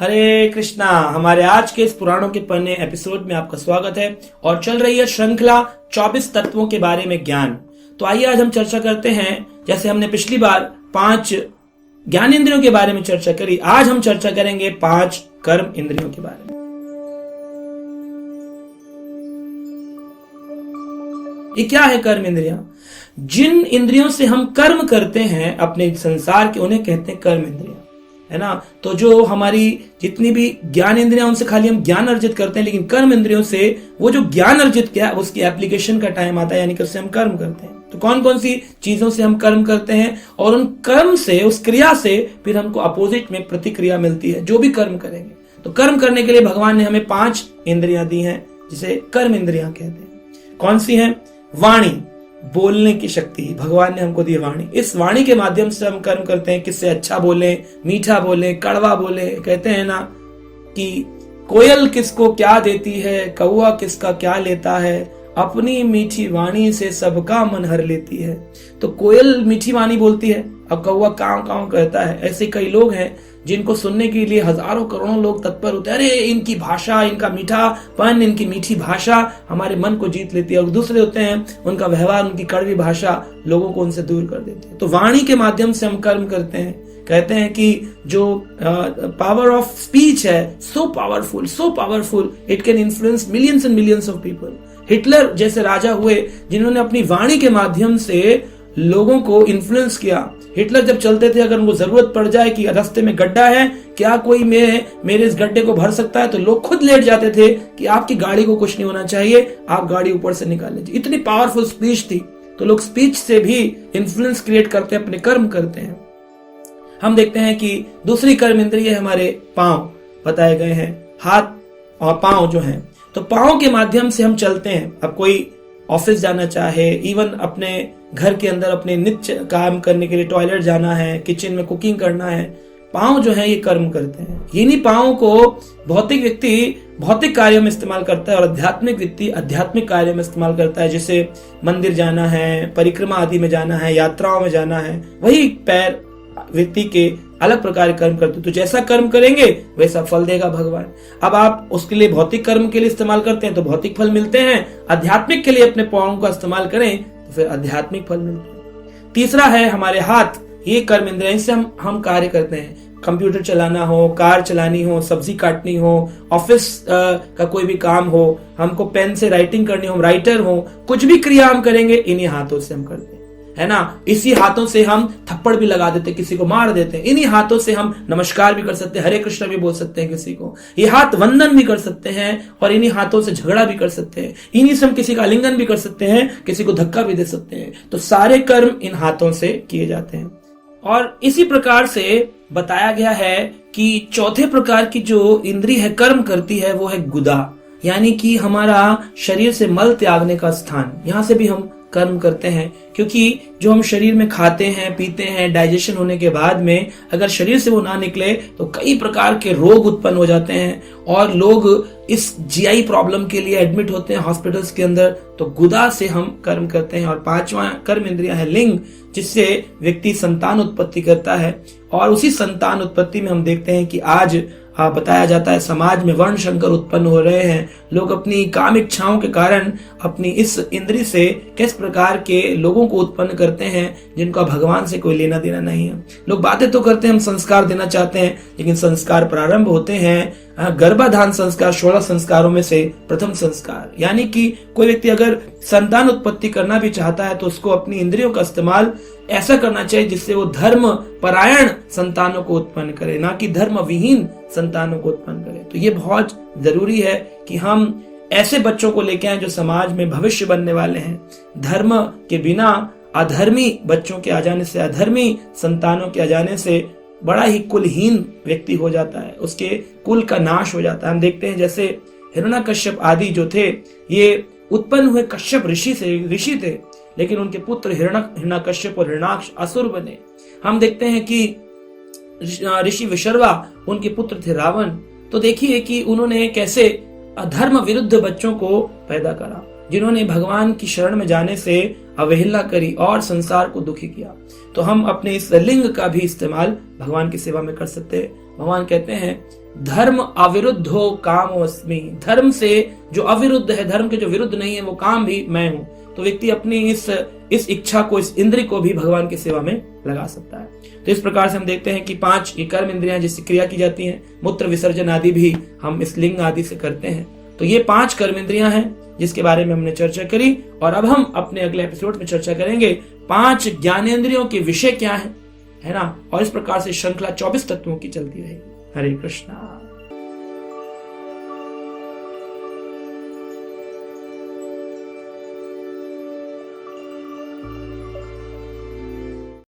हरे कृष्णा। हमारे आज के इस पुराणों के पन्ने एपिसोड में आपका स्वागत है और चल रही है श्रृंखला 24 तत्वों के बारे में ज्ञान। तो आइए आज हम चर्चा करते हैं। जैसे हमने पिछली बार 5 ज्ञान इंद्रियों के बारे में चर्चा करी, आज हम चर्चा करेंगे 5 कर्म इंद्रियों के बारे में। ये क्या है कर्म इंद्रियां? जिन इंद्रियों से हम कर्म करते हैं अपने संसार के, उन्हें कहते हैं कर्म इंद्रियां, है ना। तो जो हमारी जितनी भी ज्ञान इंद्रियां, उनसे खाली हम ज्ञान अर्जित करते हैं, लेकिन कर्म इंद्रियों से वो जो ज्ञान अर्जित किया उसकी एप्लीकेशन का टाइम आता है, यानी कि उससे हम कर्म करते हैं। तो कौन कौन सी चीजों से हम कर्म करते हैं और उन कर्म से, उस क्रिया से फिर हमको अपोजिट में प्रतिक्रिया मिलती है जो भी कर्म करेंगे। तो कर्म करने के लिए भगवान ने हमें 5 इंद्रियां दी हैं जिसे कर्म इंद्रियां कहते हैं। कौन सी हैं? वाणी, बोलने की शक्ति भगवान ने हमको दी वाणी। इस वाणी के माध्यम से हम कर्म करते हैं। किससे अच्छा बोले, मीठा बोले, कड़वा बोले। कहते हैं ना कि कोयल किसको क्या देती है, कौवा किसका क्या लेता है, अपनी मीठी वाणी से सबका मन हर लेती है। तो कोयल मीठी वाणी बोलती है और कौवा काव काव कहता है। ऐसे कई लोग हैं जिनको सुनने के लिए हजारों करोड़ों लोग तत्पर होते हैं। अरे इनकी भाषा, इनका मीठापन, इनकी मीठी भाषा हमारे मन को जीत लेती है। और दूसरे होते हैं उनका व्यवहार, उनकी कड़वी भाषा लोगों को उनसे दूर कर देती है। तो वाणी के माध्यम से हम कर्म करते हैं। कहते हैं कि जो पावर ऑफ स्पीच है, so powerful, it can influence millions and millions of people. Hitler जैसे राजा हुए जिन्होंने अपनी वाणी के माध्यम से लोगों को इन्फ्लुएंस किया। हिटलर जब चलते थे, अगर उनको जरूरत पड़ जाए कि रास्ते में गड्ढा है, क्या कोई मेरे इस गड्ढे को भर सकता है, तो लोग खुद लेट जाते थे कि आपकी गाड़ी को कुछ नहीं होना चाहिए, आप गाड़ी ऊपर से निकाल लीजिए। इतनी पावरफुल स्पीच थी। तो लोग स्पीच से भी इन्फ्लुएंस क्रिएट करते हैं, अपने कर्म करते हैं। हम देखते हैं कि दूसरी कर्म इंद्रिय हमारे पांव बताए गए हैं। हाथ और पांव जो हैं, तो पांव के माध्यम से हम चलते हैं। अब कोई ऑफिस जाना चाहे, इवन अपने घर के अंदर अपने नित्य काम करने के लिए टॉयलेट जाना है, किचन में कुकिंग करना है, पांव जो है ये कर्म करते हैं। इन्हीं पांव को भौतिक व्यक्ति भौतिक कार्यों में इस्तेमाल करता है और आध्यात्मिक व्यक्ति आध्यात्मिक कार्यों में इस्तेमाल करता है। जैसे मंदिर जाना है, परिक्रमा आदि में जाना है, यात्राओं में जाना है, वही पैर व्यक्ति के अलग प्रकार के कर्म करते हैं। तो जैसा कर्म करेंगे वैसा फल देगा भगवान। अब आप उसके लिए भौतिक कर्म के लिए इस्तेमाल करते हैं तो भौतिक फल मिलते हैं, आध्यात्मिक के लिए अपने पांव का इस्तेमाल करें तो फिर आध्यात्मिक फल मिलते हैं। तीसरा है हमारे हाथ। ये कर्म इंद्रिय, इससे हम कार्य करते हैं। कंप्यूटर चलाना हो, कार चलानी हो, सब्जी काटनी हो, ऑफिस का कोई भी काम हो, हमको पेन से राइटिंग करनी हो, हम राइटर हो, कुछ भी क्रिया हम करेंगे इन्हीं हाथों से हम करते हैं, है ना। इसी हाथों से हम थप्पड़ भी लगा देते, किसी को मार देते हैं। इन्हीं हाथों से हम नमस्कार भी कर सकते हैं, हरे कृष्ण भी बोल सकते हैं किसी को। ये हाथ वंदन भी कर सकते हैं और इन्हीं हाथों से झगड़ा भी कर सकते हैं। इन्हीं से हम किसी का आलिंगन भी कर सकते हैं, किसी को धक्का भी दे सकते हैं। तो सारे कर्म इन हाथों से किए जाते हैं। और इसी प्रकार से बताया गया है कि चौथे प्रकार की जो इंद्री है कर्म करती है वो है गुदा, यानी कि हमारा शरीर से मल त्यागने का स्थान। यहां से भी हम कर्म करते हैं, क्योंकि जो हम शरीर में खाते हैं, पीते हैं, डाइजेशन होने के बाद में अगर शरीर से वो ना निकले तो कई प्रकार के रोग उत्पन्न हो जाते हैं और लोग इस जीआई प्रॉब्लम के लिए एडमिट होते हैं हॉस्पिटल्स के अंदर। तो गुदा से हम कर्म करते हैं। और 5वां कर्म इंद्रिय है लिंग, जिससे व्यक्ति संतान उत्पत्ति करता है। और उसी संतान उत्पत्ति में हम देखते हैं कि आज बताया जाता है समाज में वर्ण संकर उत्पन्न हो रहे हैं। लोग अपनी काम इच्छाओं के कारण अपनी इस इंद्री से किस प्रकार के लोगों को उत्पन्न करते हैं जिनका भगवान से कोई लेना देना नहीं है। लोग बातें तो करते हैं हम संस्कार देना चाहते हैं, लेकिन संस्कार प्रारंभ होते हैं गर्भाधान संस्कार। 16 संस्कारों में से प्रथम संस्कार, यानी कि कोई व्यक्ति अगर संतान उत्पत्ति करना भी चाहता है तो उसको अपनी इंद्रियों का इस्तेमाल ऐसा करना चाहिए जिससे वो धर्म परायण संतानों को उत्पन्न करे, ना कि धर्म विहीन संतानों को उत्पन्न करे। तो ये बहुत जरूरी है कि हम ऐसे बच्चों को लेके आए जो समाज में भविष्य बनने वाले हैं। धर्म के बिना अधर्मी बच्चों के आ जाने से, अधर्मी संतानों के आ जाने से बड़ा ही कुलहीन व्यक्ति हो जाता है, उसके कुल का नाश हो जाता है। हम देखते हैं जैसे हिरण्यकश्यप आदि जो थे ये उत्पन्न हुए कश्यप ऋषि थे, लेकिन उनके पुत्र हिरण्यकश्यप और हिरण्याक्ष असुर बने। हम देखते हैं कि ऋषि विशर्वा उनके पुत्र थे रावण। तो देखिए कि उन्होंने कैसे अधर्म विरुद्ध बच्चों को पैदा करा, जिन्होंने भगवान की शरण में जाने से अवहेलना करी और संसार को दुखी किया। तो हम अपने इस लिंग का भी इस्तेमाल भगवान की सेवा में कर सकते हैं। भगवान कहते हैं धर्म अविरुद्धो कामोऽस्मि, धर्म से जो अविरुद्ध है, धर्म के जो विरुद्ध नहीं है, वो काम भी मैं हूं। तो व्यक्ति अपनी इस इच्छा को, इस इंद्रिय को भी भगवान की सेवा में लगा सकता है। तो इस प्रकार से हम देखते हैं कि 5 ये कर्म इंद्रियां जिससे क्रिया की जाती हैं, मूत्र विसर्जन आदि भी हम इस लिंग आदि से करते हैं। तो ये 5 कर्म इंद्रियां हैं जिसके बारे में हमने चर्चा करी। और अब हम अपने अगले एपिसोड में चर्चा करेंगे 5 ज्ञानेंद्रियों के विषय क्या है ना। और इस प्रकार से श्रृंखला 24 तत्वों की चलती रहेगी। हरे कृष्णा।